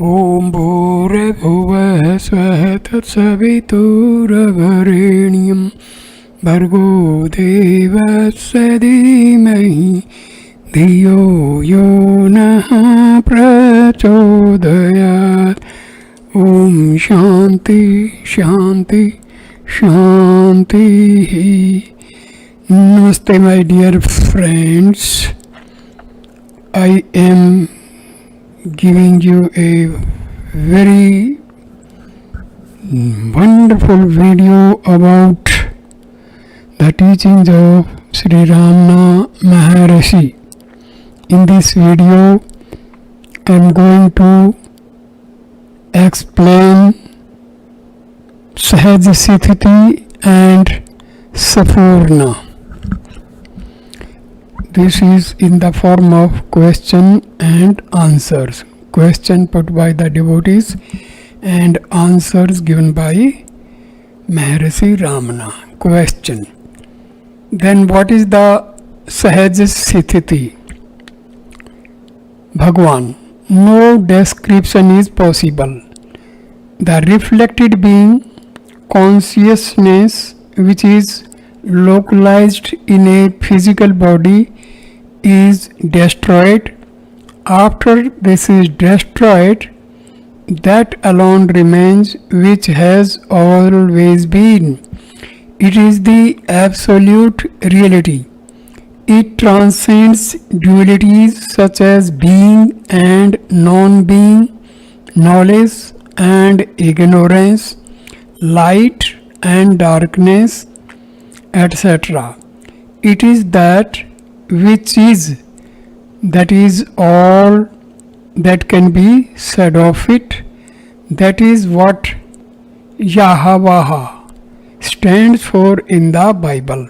ॐ भूर्भुवः स्वः तत्सवितुर्वरेण्यं भर्गो देवस्य धीमहि धियो यो नः प्रचोदयात्। ॐ शान्ति शान्ति शान्तिः। Namaste my dear friends, I am giving you a very wonderful video about the teachings of Sri Ramana Maharshi. In this video I am going to explain Sahaj Sthiti and Sphurana. This is in the form of question and answers. Question put by the devotees and answers given by Maharshi Ramana. Question. Then what is the Sahaj Sthiti? Bhagwan. No description is possible. The reflected being, consciousness which is localized in a physical body is destroyed. After this is destroyed, that alone remains which has always been. It is the absolute reality. It transcends dualities such as being and non-being, knowledge and ignorance, light and darkness, etc. It is that which is, that is all that can be said of it. That is what Yahweh stands for in the Bible.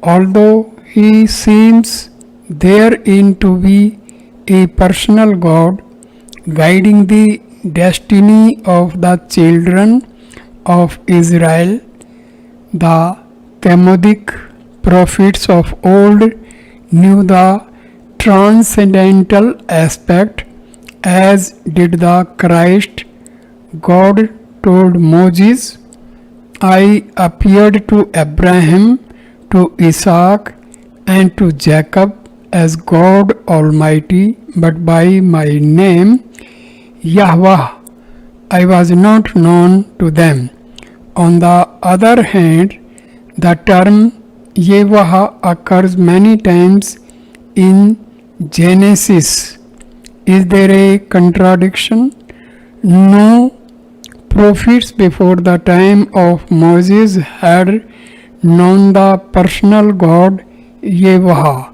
Although he seems therein to be a personal God guiding the destiny of the children of Israel, the Talmudic prophets of old knew the transcendental aspect, as did the Christ. God told Moses, I appeared to Abraham, to Isaac, and to Jacob as God Almighty, but by my name, Yahweh, I was not known to them. On the other hand, the term Yahweh occurs many times in Genesis. Is there a contradiction? No. Prophets before the time of Moses had known the personal God Yahweh,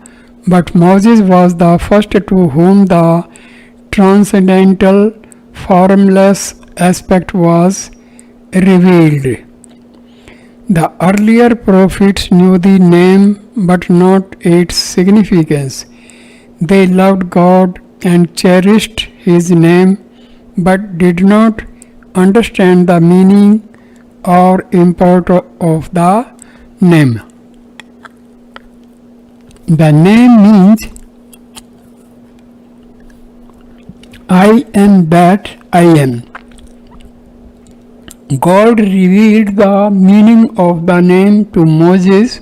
but Moses was the first to whom the transcendental, formless aspect was revealed. The earlier prophets knew the name but not its significance. They loved God and cherished His name but did not understand the meaning or import of the name. The name means I am that I am. God revealed the meaning of the name to Moses,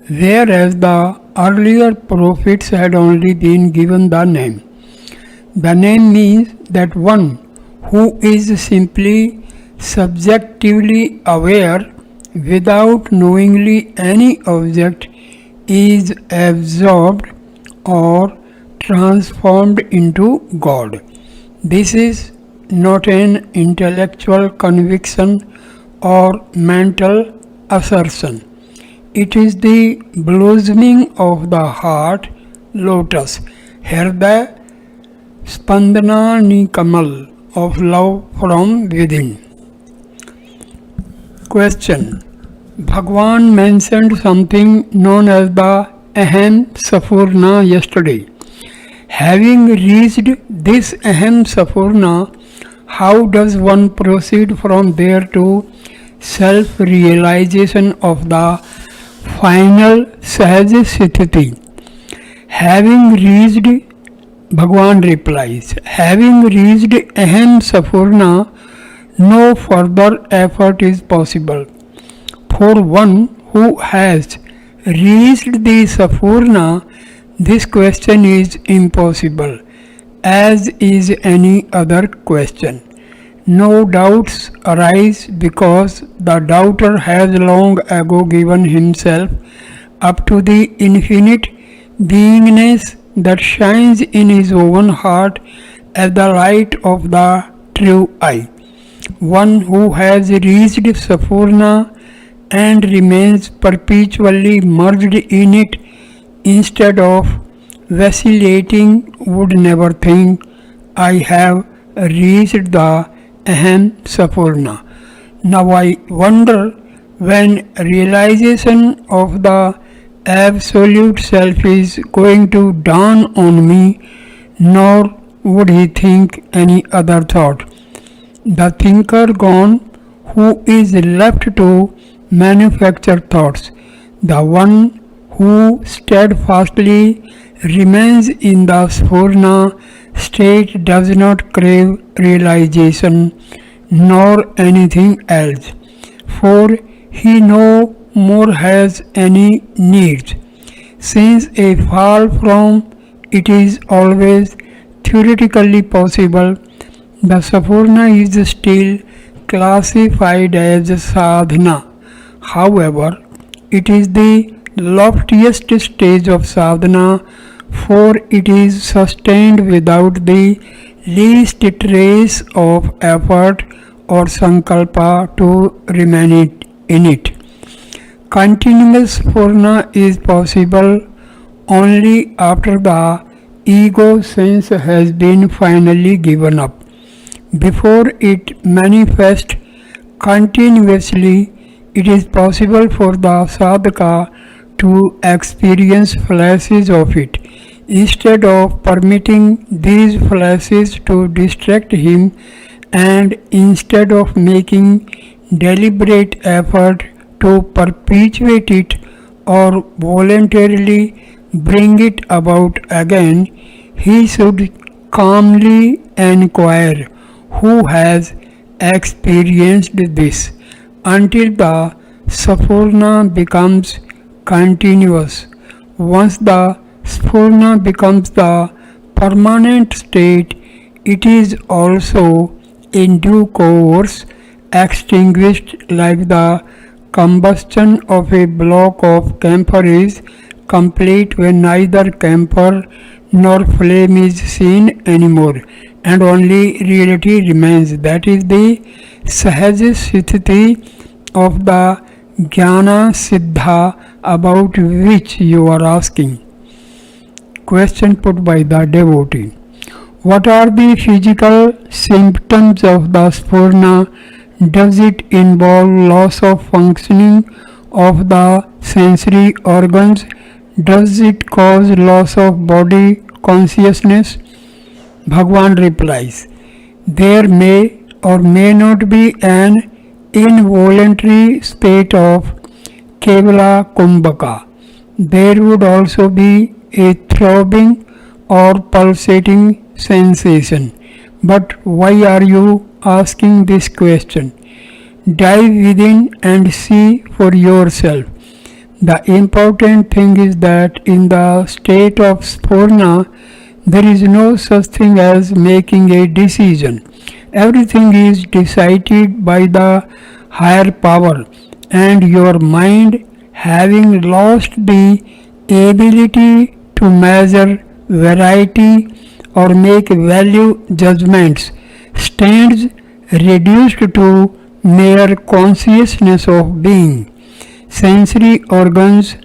whereas the earlier prophets had only been given the name. The name means that one who is simply subjectively aware without knowingly any object is absorbed or transformed into God. This is not an intellectual conviction or mental assertion. It is the blossoming of the heart lotus, Hriday Spandana Nikamal of love from within. Question. Bhagwan mentioned something known as the Aham Sphurana yesterday. Having reached this Aham Sphurana, how does one proceed from there to self-realization of the final Sahaj Sthiti? Having reached Bhagwan replies, having reached Aham Sphurana, no further effort is possible. For one who has reached the Sphurana, this question is impossible, as is any other question. No doubts arise because the doubter has long ago given himself up to the infinite beingness that shines in his own heart as the light of the true eye. One who has reached Sphurana and remains perpetually merged in it instead of vacillating would never think, I have reached the Aham Sphurana. Now I wonder when realization of the absolute self is going to dawn on me, nor would he think any other thought. The thinker gone, who is left to manufacture thoughts, the one who steadfastly remains in the Sphurana state does not crave realization nor anything else, for he no more has any needs, since a fall from it is always theoretically possible. The Sphurana is still classified as sadhana. However, it is the loftiest stage of sadhana, for it is sustained without the least trace of effort or sankalpa to remain in it. Continuous Sphurana is possible only after the ego sense has been finally given up. Before it manifests continuously, it is possible for the sadhaka to experience flashes of it. Instead of permitting these flashes to distract him, and instead of making deliberate effort to perpetuate it or voluntarily bring it about again, he should calmly inquire who has experienced this until the Sphurana becomes continuous. Once the Sphurana becomes the permanent state, it is also in due course extinguished like the combustion of a block of camphor is complete when neither camphor nor flame is seen anymore, and only reality remains. That is the Sahaj Sthiti of the Jnana Siddha about which you are asking. Question put by the devotee. What are the physical symptoms of the Sphurana? Does it involve loss of functioning of the sensory organs? Does it cause loss of body consciousness? Bhagwan replies, there may or may not be an involuntary state of Kevala Kumbhaka. There would also be a throbbing or pulsating sensation. But why are you asking this question? Dive within and see for yourself. The important thing is that in the state of Sphurana, there is no such thing as making a decision. Everything is decided by the higher power, and your mind, having lost the ability to measure variety or make value judgments, stands reduced to mere consciousness of being. Sensory organs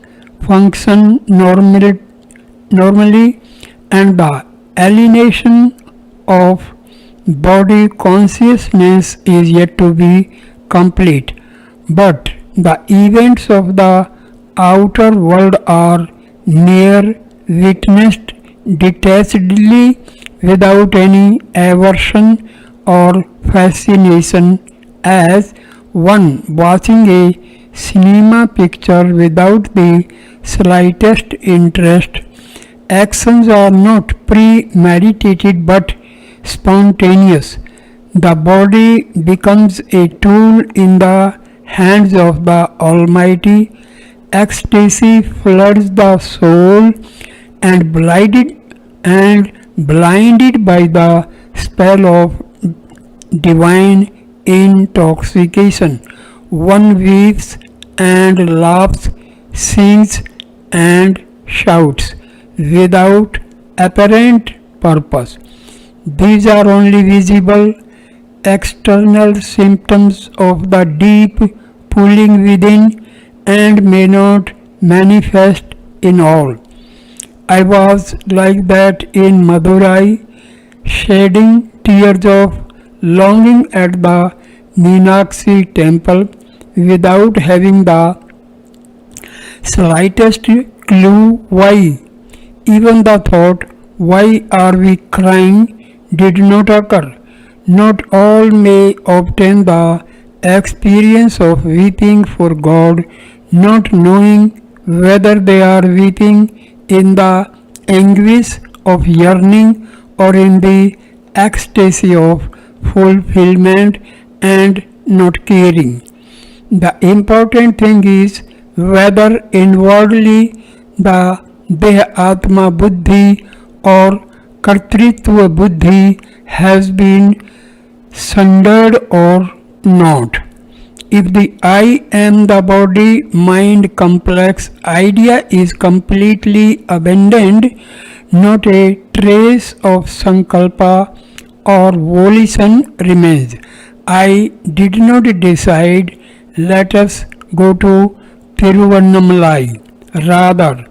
function normally, and the alienation of body consciousness is yet to be complete. But the events of the outer world are mere witnessed detachedly without any aversion or fascination, as one watching a cinema picture without the slightest interest, Actions are not premeditated but spontaneous. The body becomes a tool in the hands of the Almighty. Ecstasy floods the soul and blinded by the spell of divine intoxication. One weeps and laughs, sings and shouts without apparent purpose. These are only visible external symptoms of the deep pulling within and may not manifest in all. I was like that in Madurai, shedding tears of longing at the Meenakshi temple without having the slightest clue why. Even the thought, why are we crying, did not occur. Not all may obtain the experience of weeping for God, not knowing whether they are weeping in the anguish of yearning or in the ecstasy of fulfillment and not caring. The important thing is whether inwardly the Deha Atma Buddhi or Kartritva Buddhi has been sundered or not. If the I am the body mind complex idea is completely abandoned, not a trace of sankalpa or volition remains. I did not decide, let us go to Tiruvannamalai. Rather,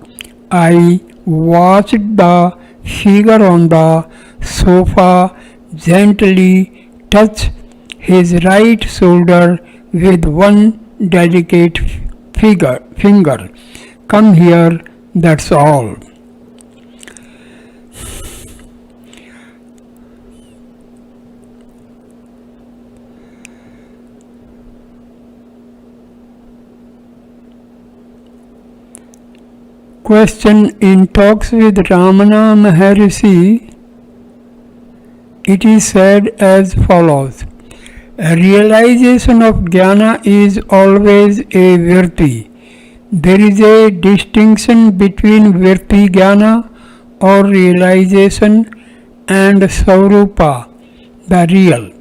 I watched the figure on the sofa gently touch his right shoulder with one delicate finger. Come here, that's all. Question: in talks with Ramana Maharshi, it is said as follows: a realization of jnana is always a virti. There is a distinction between virti jnana or realization and Swarupa, the real.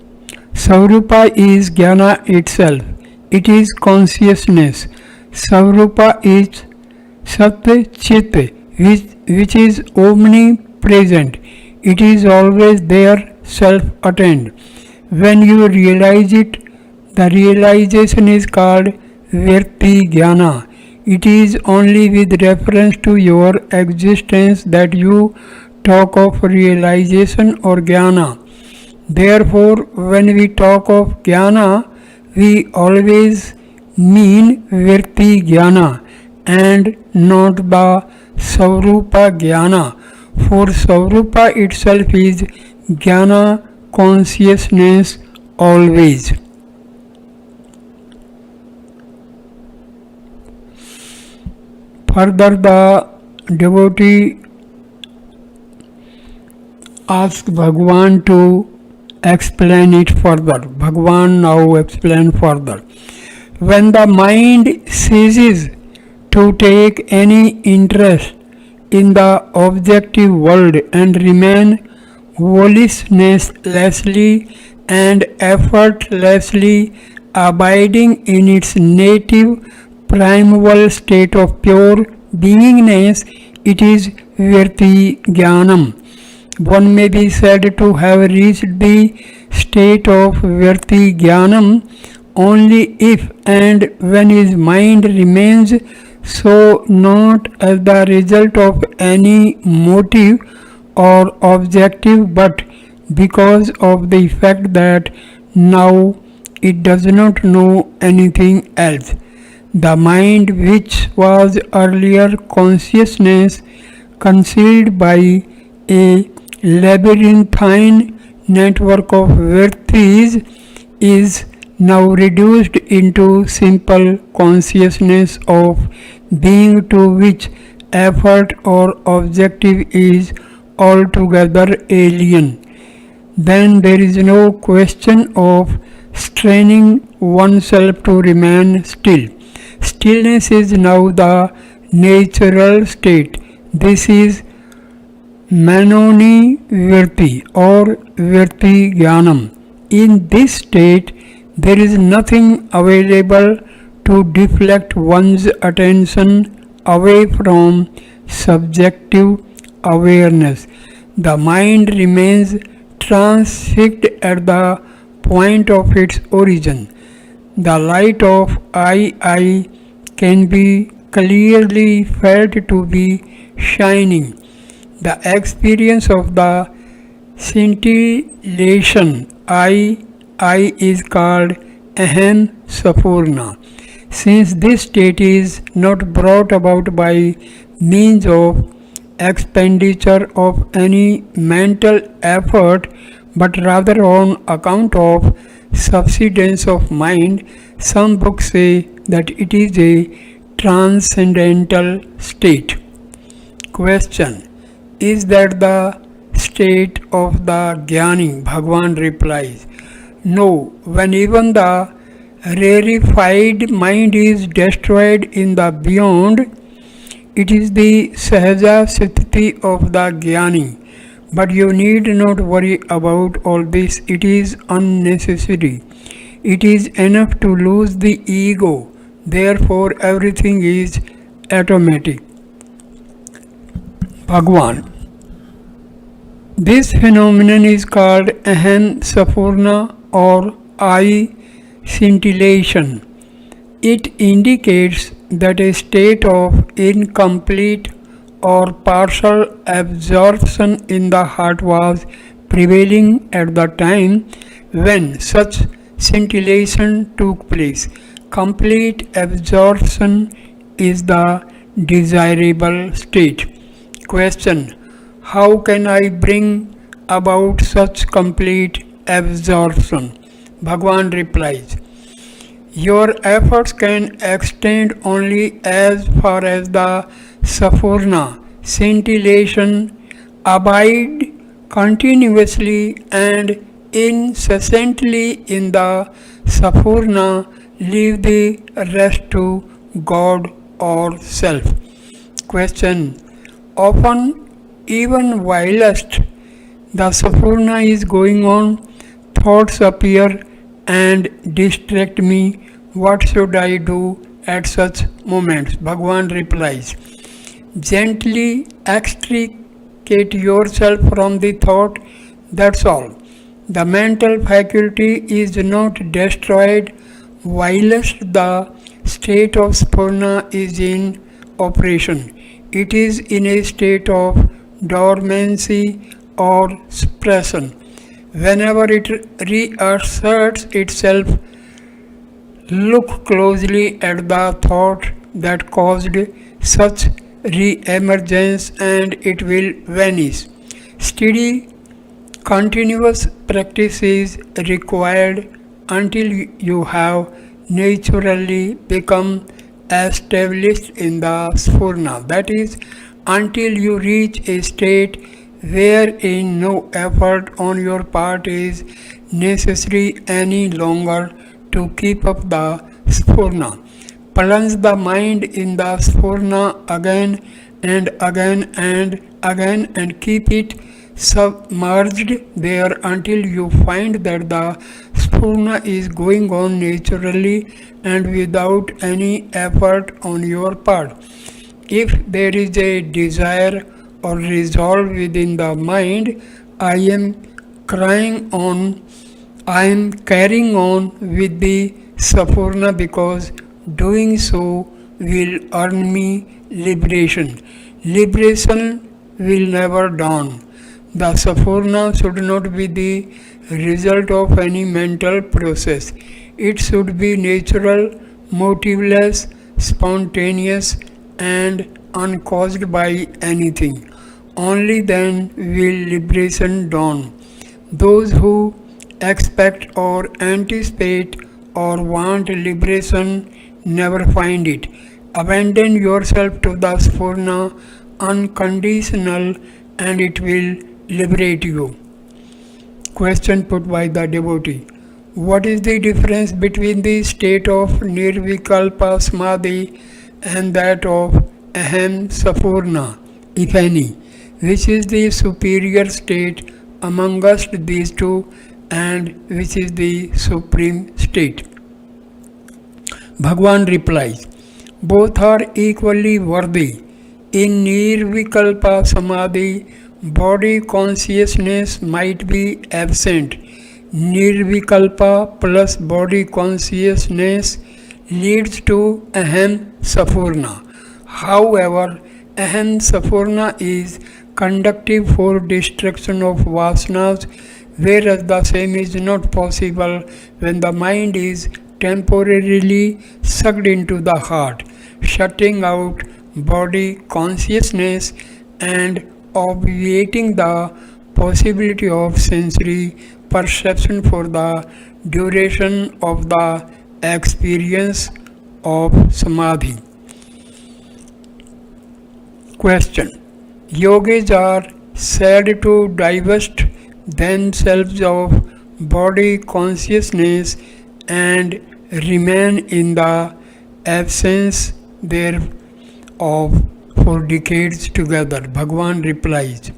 Swarupa is jnana itself. It is consciousness. Swarupa is Sat Chit, which is omnipresent. It is always there, self-attained. When you realize it, the realization is called Virti Jnana. It is only with reference to your existence that you talk of realization or Jnana. Therefore, when we talk of Jnana, we always mean Virti Jnana and not the Swarupa Jnana, for Swarupa itself is Jnana consciousness always. Further, the devotee asks Bhagwan to explain it further. Bhagwan now explains further. When the mind ceases to take any interest in the objective world and remain volitionlessly and effortlessly abiding in its native primeval state of pure beingness, it is Virti Jnanam. One may be said to have reached the state of Virti Jnanam only if and when his mind remains so, not as the result of any motive or objective, but because of the fact that now it does not know anything else. The mind, which was earlier consciousness concealed by a labyrinthine network of virtues, is now reduced into simple consciousness of being, to which effort or objective is altogether alien, then there is no question of straining oneself to remain still. Stillness is now the natural state. This is Manoni Virti or Virti Jnanam. In this state, there is nothing available to deflect one's attention away from subjective awareness. The mind remains transfixed at the point of its origin. The light of I can be clearly felt to be shining. The experience of the scintillation I is called Aham Sphurana. Since this state is not brought about by means of expenditure of any mental effort but rather on account of subsidence of mind, some books say that it is a transcendental state. Question: is that the state of the Jnani? Bhagavan replies, no, when even the rarefied mind is destroyed in the beyond, it is the Sahaja Sthiti of the Jnani. But you need not worry about all this, it is unnecessary. It is enough to lose the ego, therefore everything is automatic. Bhagavan. This phenomenon is called Aham Sphurana or I scintillation. It indicates that a state of incomplete or partial absorption in the heart was prevailing at the time when such scintillation took place. Complete absorption is the desirable state. Question: how can I bring about such complete absorption? Bhagavan replies, your efforts can extend only as far as the Sphurana, scintillation, abide continuously and incessantly in the Sphurana, leave the rest to God or self. Question: often, even whilst the Sphurana is going on, thoughts appear and distract me. What should I do at such moments? Bhagavan replies, gently extricate yourself from the thought, that's all. The mental faculty is not destroyed whilst the state of Sphurana is in operation. It is in a state of dormancy or suppression. Whenever it reasserts itself, look closely at the thought that caused such re-emergence and it will vanish. Steady, continuous practice is required until you have naturally become established in the Sphurana. That is, until you reach a state wherein no effort on your part is necessary any longer to keep up the Sphurana. Plunge the mind in the Sphurana again and again and again and keep it submerged there until you find that the Sphurana is going on naturally and without any effort on your part. If there is a desire or resolve within the mind, I am carrying on with the Sphurana because doing so will earn me liberation. Liberation will never dawn. The Sphurana should not be the result of any mental process. It should be natural, motiveless, spontaneous, and uncaused by anything. Only then will liberation dawn. Those who expect or anticipate or want liberation never find it. Abandon yourself to the Sphurana unconditional and it will liberate you. Question put by the devotee. What is the difference between the state of Nirvikalpa Samadhi and that of Aham Sphurana, if any? Which is the superior state amongst these two and which is the supreme state? Bhagwan replies, both are equally worthy. In Nirvikalpa Samadhi, body consciousness might be absent. Nirvikalpa plus body consciousness leads to Aham Sphurana. However, Aham Sphurana is conductive for destruction of vasanas, whereas the same is not possible when the mind is temporarily sucked into the heart, shutting out body consciousness and obviating the possibility of sensory perception for the duration of the experience of samadhi. Question. Yogis are said to divest themselves of body consciousness and remain in the absence thereof for decades together. Bhagwan replies,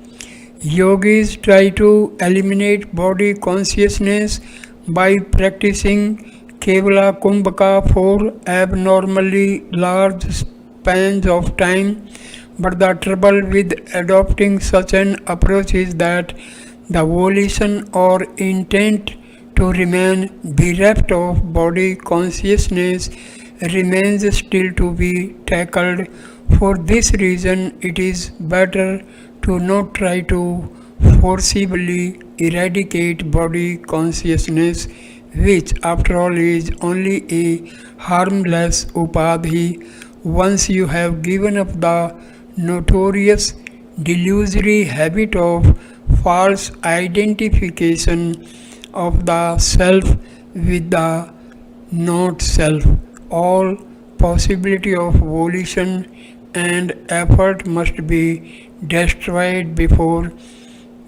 yogis try to eliminate body consciousness by practicing Kevala Kumbhaka for abnormally large spans of time, but the trouble with adopting such an approach is that the volition or intent to remain bereft of body consciousness remains still to be tackled. For this reason, it is better to not try to forcibly eradicate body consciousness, which after all is only a harmless upadhi. Once you have given up the notorious delusory habit of false identification of the self with the not self, all possibility of volition and effort must be destroyed before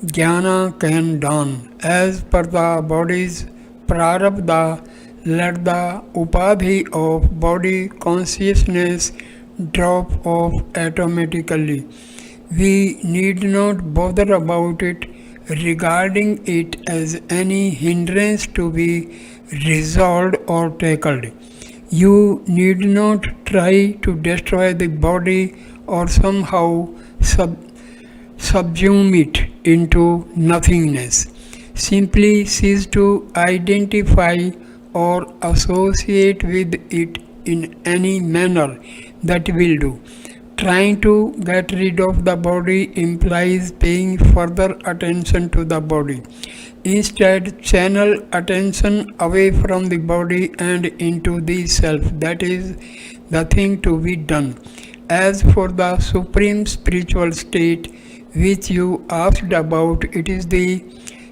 jnana can dawn. As per the body's prarabdha, let the upadhi of body consciousness drop off automatically. We need not bother about it, regarding it as any hindrance to be resolved or tackled. You need not try to destroy the body or somehow subsume it into nothingness. Simply cease to identify or associate with it in any manner. That will do. Trying to get rid of the body implies paying further attention to the body. Instead, channel attention away from the body and into the self. That is the thing to be done. As for the supreme spiritual state which you asked about, it is the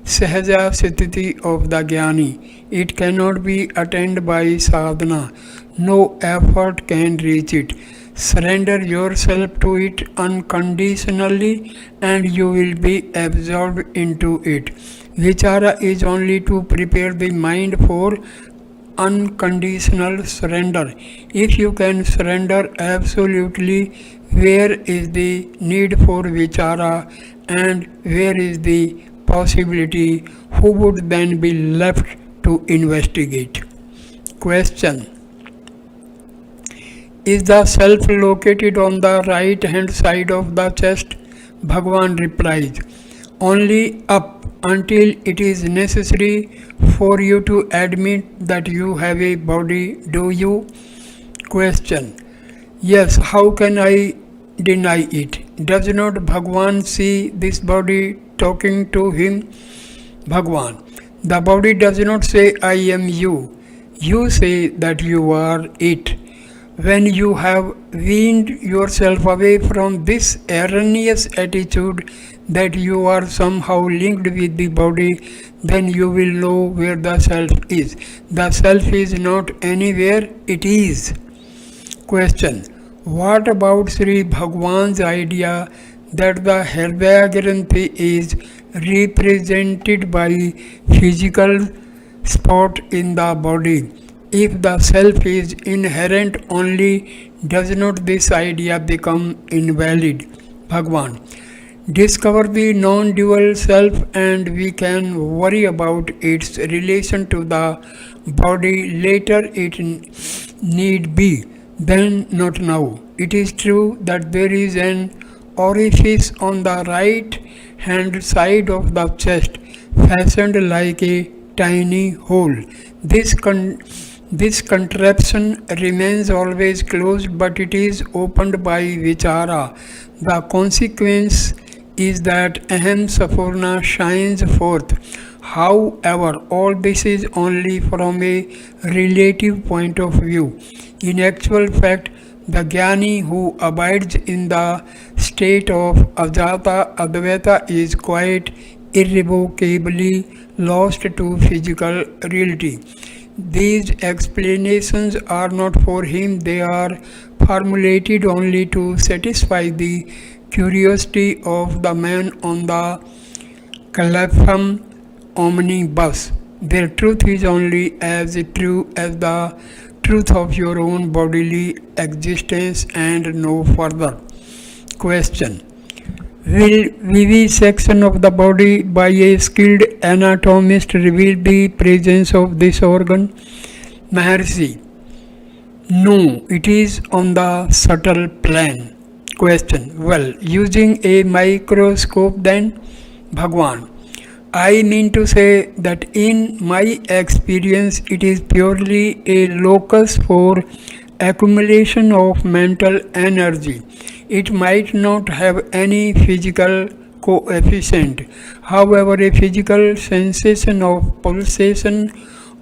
Sahaja Sthiti of the Jnani. It cannot be attained by sadhana. No effort can reach it. Surrender yourself to it unconditionally and you will be absorbed into it. Vichara is only to prepare the mind for unconditional surrender. If you can surrender absolutely, where is the need for vichara and where is the possibility? Who would then be left to investigate? Question. Is the self located on the right hand side of the chest? Bhagwan replies, only up until it is necessary for you to admit that you have a body. Do you? Question. Yes, how can I deny it? Does not Bhagwan see this body talking to him? Bhagwan. The body does not say I am you. You say that you are it. When you have weaned yourself away from this erroneous attitude that you are somehow linked with the body, then you will know where the self is. The self is not anywhere, it is. Question. What about Sri Bhagwan's idea that the Hridaya Granthi is represented by physical spot in the body? If the self is inherent only, does not this idea become invalid? Bhagwan. Discover the non dual self and we can worry about its relation to the body later, it need be, then not now. It is true that there is an orifice on the right hand side of the chest, fashioned like a tiny hole. This this contraption remains always closed, but it is opened by vichara. The consequence is that Aham Sphurana shines forth. However, all this is only from a relative point of view. In actual fact, the Jnani who abides in the state of Ajata Advaita is quite irrevocably lost to physical reality. These explanations are not for him, they are formulated only to satisfy the curiosity of the man on the Calapham omnibus. Their truth is only as true as the truth of your own bodily existence and no further. Question. Will vivisection of the body by a skilled anatomist reveal the presence of this organ? Maharshi. No, it is on the subtle plane. Question. Well, using a microscope then? Bhagwan. I mean to say that in my experience it is purely a locus for accumulation of mental energy. It might not have any physical coefficient. However, a physical sensation of pulsation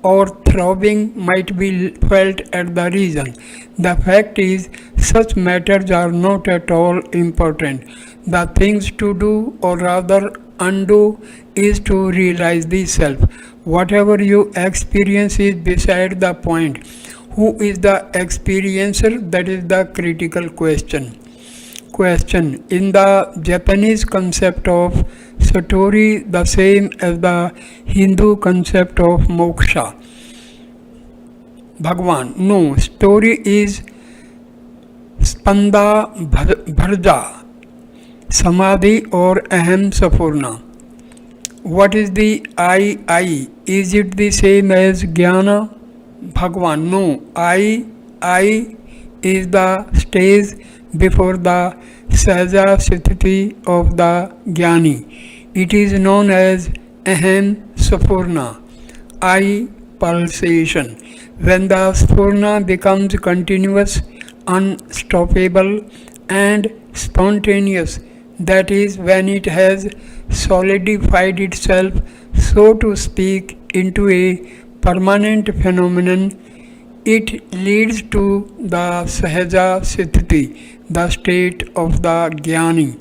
or throbbing might be felt at the region. The fact is, such matters are not at all important. The things to do, or rather undo, is to realize the self. Whatever you experience is beside the point. Who is the experiencer? That is the critical question. Question. In the Japanese concept of satori, the same as the Hindu concept of moksha. Bhagwan. No, story is spanda bharja, samadhi or aham Sphurana. What is the I? Is it the same as jnana? Bhagwan. No, I is the stage before the sahaja sthiti of the jnani. It is known as aham Sphurana, I pulsation. When the Sphurana becomes continuous, unstoppable and spontaneous, that is when it has solidified itself, so to speak, into a permanent phenomenon, it leads to the sahaja sthiti, the state of the jnani.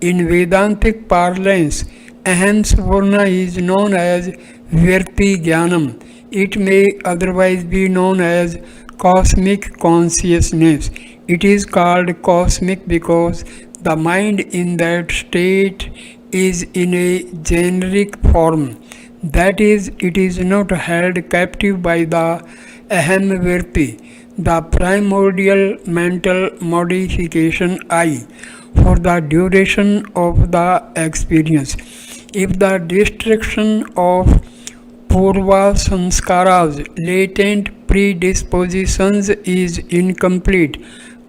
In Vedantic parlance, Aham Sphurana is known as Virti Jnanam. It may otherwise be known as cosmic consciousness. It is called cosmic because the mind in that state is in a generic form. That is, it is not held captive by the Aham Virti, the primordial mental modification I, for the duration of the experience. If the destruction of Purva Sanskaras, latent predispositions, is incomplete,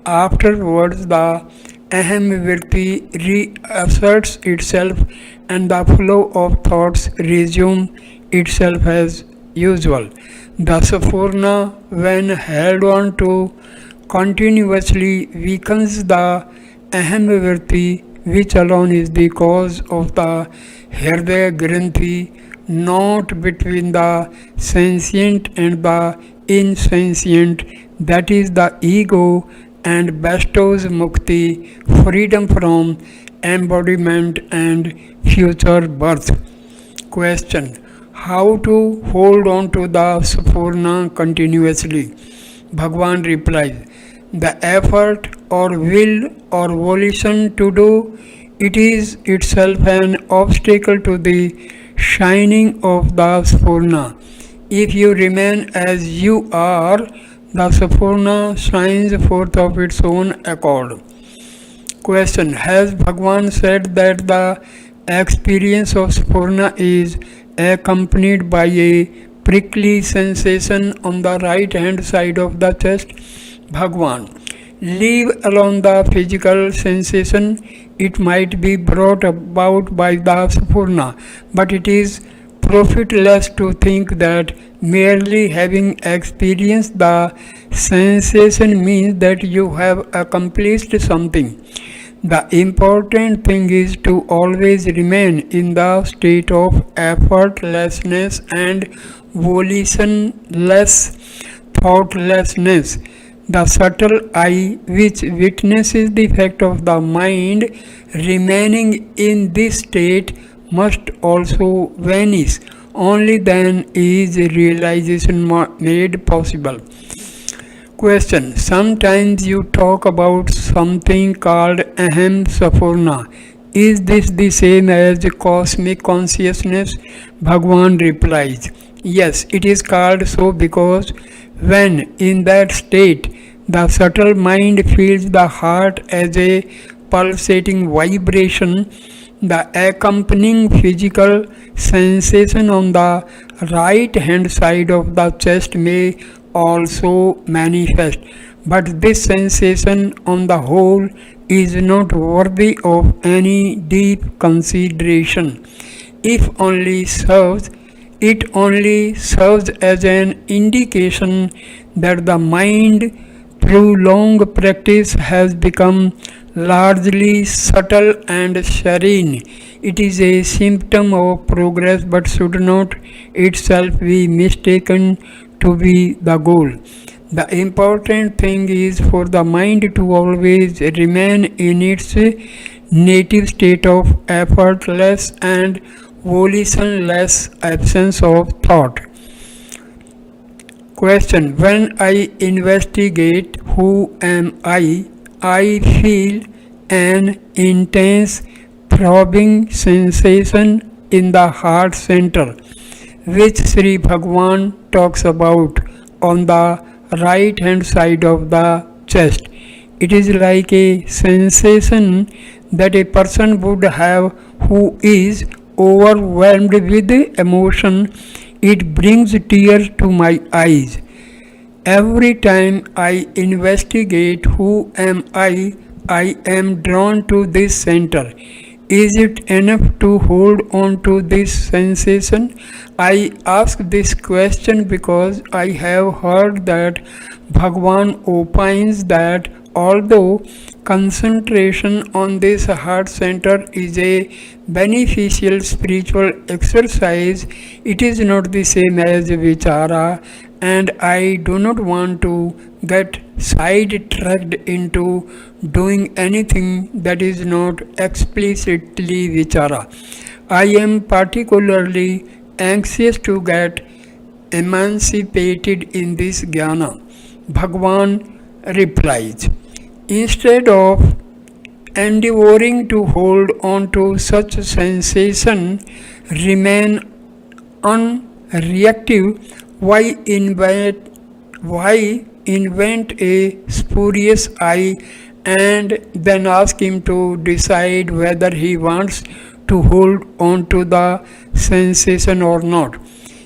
afterwards the Aham Virti reasserts itself and the flow of thoughts resume itself as usual. The Sphurana, when held on to continuously, weakens the Aham Virti, which alone is the cause of the Hridaya Granthi, not between the sentient and the insentient, that is the ego, and bestows mukti, freedom from embodiment and future birth. Question. How to hold on to the Sphurana continuously? Bhagwan replies, the effort or will or volition to do, it is itself an obstacle to the shining of the Sphurana. If you remain as you are, the Sphurana shines forth of its own accord. Question: has Bhagwan said that the experience of Sphurana is accompanied by a prickly sensation on the right hand side of the chest? Bhagwan: leave alone the physical sensation. It might be brought about by the Sphurana, but it is profitless to think that merely having experienced the sensation means that you have accomplished something. The important thing is to always remain in the state of effortlessness and volitionless thoughtlessness. The subtle eye, which witnesses the fact of the mind remaining in this state, must also vanish. Only then is realization made possible. Question: sometimes you talk about something called Aham Sphurana. Is this the same as cosmic consciousness? Bhagwan replies: yes, it is called so because when in that state the subtle mind feels the heart as a pulsating vibration, the accompanying physical sensation on the right hand side of the chest may also manifest, but this sensation on the whole is not worthy of any deep consideration. If only serves, it only serves as an indication that the mind through long practice has become largely subtle and serene. It is a symptom of progress but should not itself be mistaken to be the goal. The important thing is for the mind to always remain in its native state of effortless and volitionless absence of thought. Question: when I investigate who am I feel an intense throbbing sensation in the heart center, which Sri Bhagwan talks about on the right hand side of the chest. It is like a sensation that a person would have who is overwhelmed with emotion. It brings tears to my eyes. Every time I investigate who am I am drawn to this center. Is it enough to hold on to this sensation? I ask this question because I have heard that Bhagwan opines that although concentration on this heart center is a beneficial spiritual exercise, it is not the same as vichara, and I do not want to get sidetracked into doing anything that is not explicitly vichara. I am particularly anxious to get emancipated in this jnana. Bhagwan replies: instead of endeavoring to hold on to such sensation, remain unreactive. Why invent a spurious I and then ask him to decide whether he wants to hold on to the sensation or not?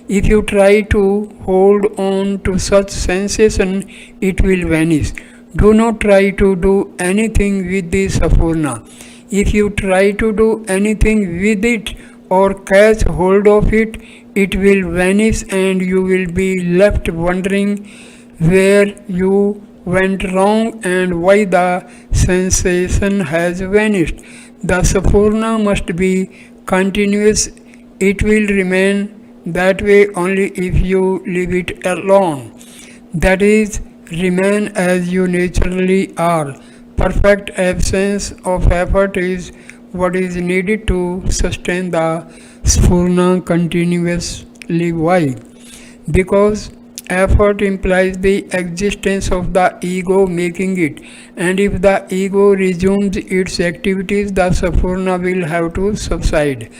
If you try to hold on to such sensation, it will vanish. Do not try to do anything with the Sphurana. If you try to do anything with it or catch hold of it, it will vanish and you will be left wondering where you went wrong and why the sensation has vanished. The Sphurana must be continuous. It will remain that way only if you leave it alone. That is, remain as you naturally are. Perfect absence of effort is what is needed to sustain the Sphurana continuously. Why? Because Effort implies the existence of the ego making it, and if the ego resumes its activities, the Sphurana will have to subside.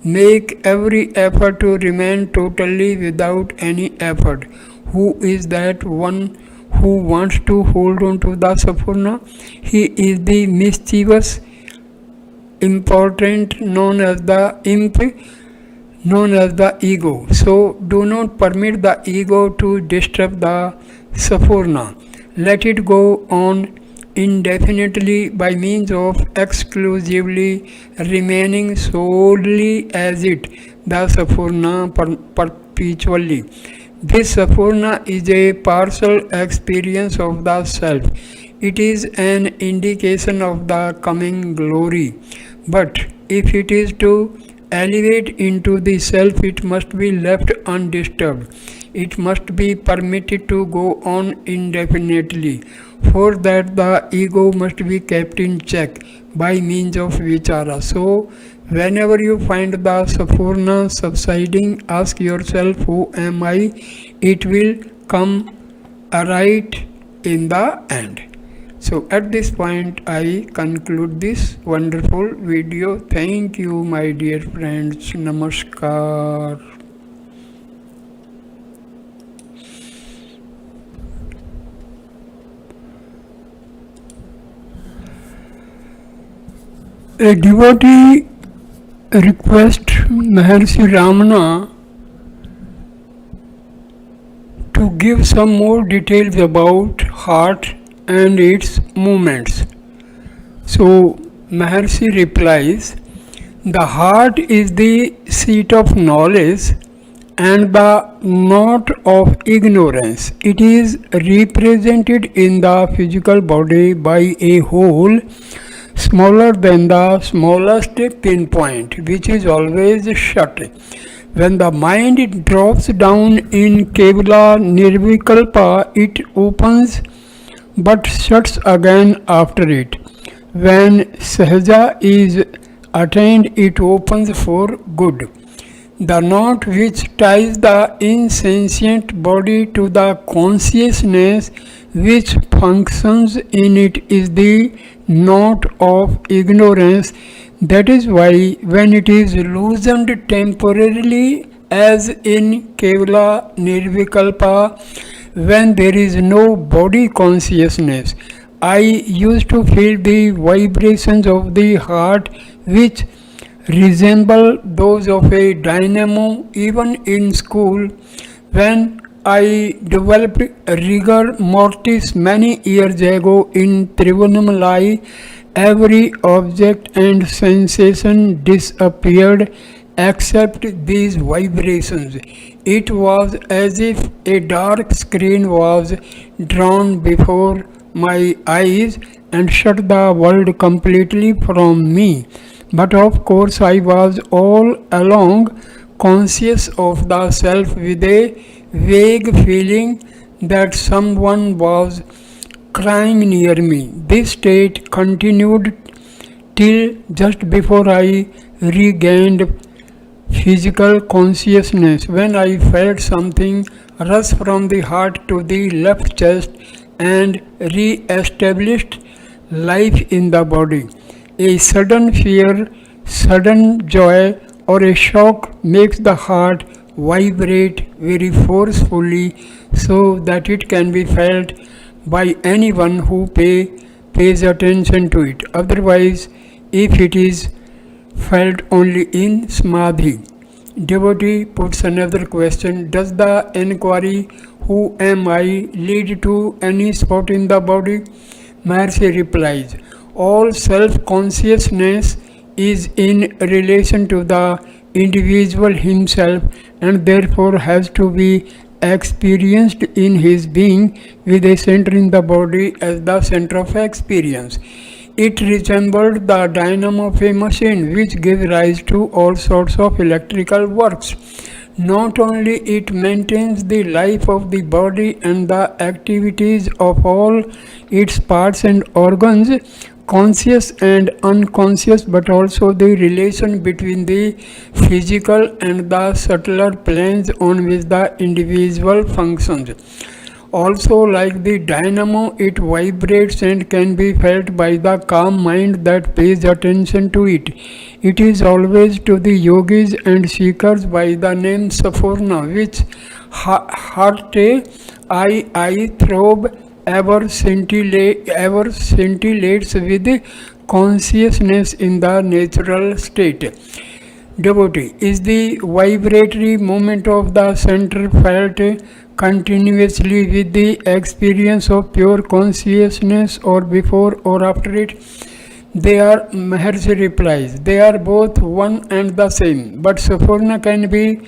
Make every effort to remain totally without any effort. Who is that one who wants to hold on to the Sphurana? He is the mischievous, important, known as the imp, known as the ego. So do not permit the ego to disturb the Sphurana. Let it go on indefinitely by means of exclusively remaining solely as it, the Sphurana perpetually. This Sphurana is a partial experience of the self. It is an indication of the coming glory. But if it is to elevate into the self, it must be left undisturbed. It must be permitted to go on indefinitely. For that, the ego must be kept in check by means of vichara. So, whenever you find the Sphurana subsiding, ask yourself, who am I? It will come right in the end. So at this point I conclude this wonderful video. Thank you, my dear friends. Namaskar. A devotee requests Maharshi Ramana to give some more details about heart and its movements. So Maharshi replies, the heart is the seat of knowledge and the knot of ignorance. It is represented in the physical body by a hole smaller than the smallest pinpoint, which is always shut. When the mind drops down in Kevala Nirvikalpa, it opens but shuts again after it. When Sahaja is attained, it opens for good. The knot which ties the insentient body to the consciousness which functions in it is the knot of ignorance. That is why when it is loosened temporarily, as in Kevala Nirvikalpa, when there is no body consciousness, I used to feel the vibrations of the heart which resemble those of a dynamo. Even in school, when I developed rigor mortis many years ago in Trigonometry, every object and sensation disappeared except these vibrations. It was as if a dark screen was drawn before my eyes and shut the world completely from me. But of course, I was all along conscious of the self with a vague feeling that someone was crying near me. This state continued till just before I regained physical consciousness, when I felt something rush from the heart to the left chest and re-established life in the body. A sudden fear, sudden joy, or a shock makes the heart vibrate very forcefully so that it can be felt by anyone who pays attention to it. Otherwise, if it is felt only in samadhi. Devotee puts another question: does the inquiry, who am I, lead to any spot in the body? Maharshi replies, all self-consciousness is in relation to the individual himself and therefore has to be experienced in his being, with a center in the body as the center of experience. It resembled the dynamo of a machine which gives rise to all sorts of electrical works. Not only it maintains the life of the body and the activities of all its parts and organs, conscious and unconscious, but also the relation between the physical and the subtler planes on which the individual functions. Also, like the dynamo, it vibrates and can be felt by the calm mind that pays attention to it. It is always to the yogis and seekers by the name Sphurana, which heart I throb ever scintillates with consciousness in the natural state. Devotee is the vibratory movement of the center felt continuously with the experience of pure consciousness or before or after it. Maharshi replies, they are both one and the same, but Sphurana can be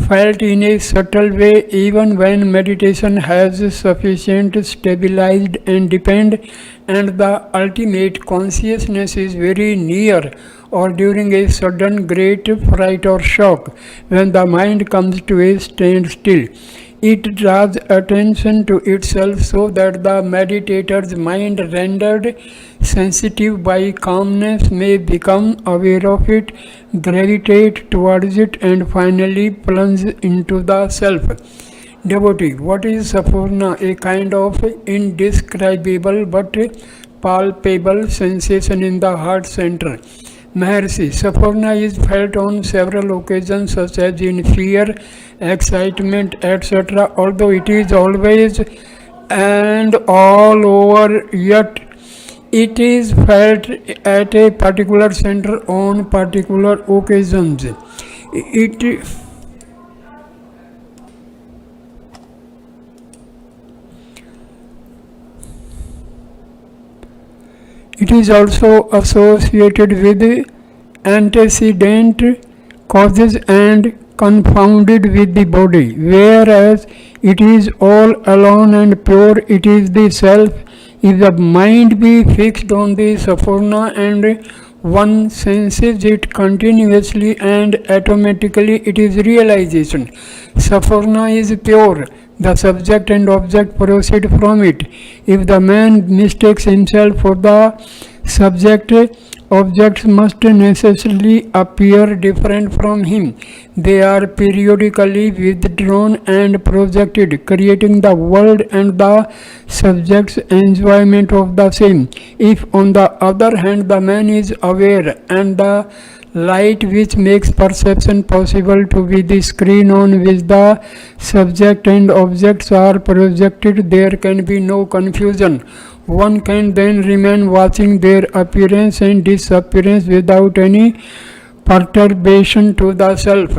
felt in a subtle way even when meditation has sufficient stabilized and depend and the ultimate consciousness is very near or during a sudden great fright or shock when the mind comes to a standstill. It draws attention to itself so that the meditator's mind, rendered sensitive by calmness, may become aware of it, gravitate towards it, and finally plunge into the self. Devotee, what is Sphurana? A kind of indescribable but palpable sensation in the heart center. Maharshi, Sphurana is felt on several occasions such as in fear, excitement, etc. Although it is always and all over, yet it is felt at a particular center on particular occasions. It is also associated with antecedent causes and confounded with the body, whereas it is all alone and pure, it is the self. If the mind be fixed on the Sphurana and one senses it continuously and automatically, it is realization. Sphurana is pure. The subject and object proceed from it. If the man mistakes himself for the subject, objects must necessarily appear different from him. They are periodically withdrawn and projected, creating the world and the subject's enjoyment of the same. If, on the other hand, the man is aware and the light which makes perception possible to be the screen on which the subject and objects are projected, there can be no confusion. One can then remain watching their appearance and disappearance without any perturbation to the self.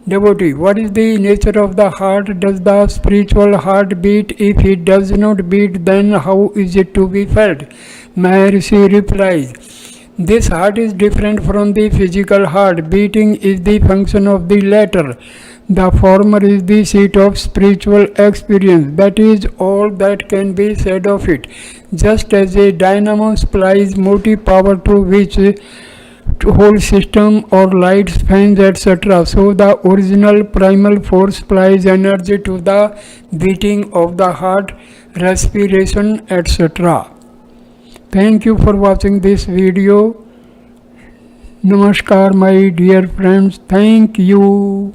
Devotee, what is the nature of the heart? Does the spiritual heart beat? If it does not beat, then how is it to be felt? Maharshi replies, this heart is different from the physical heart. Beating is the function of the latter. The former is the seat of spiritual experience. That is all that can be said of it. Just as a dynamo supplies motive power to which to whole system or lights, fans, etc. So the original primal force supplies energy to the beating of the heart, respiration, etc. Thank you for watching this video. Namaskar, my dear friends. Thank you.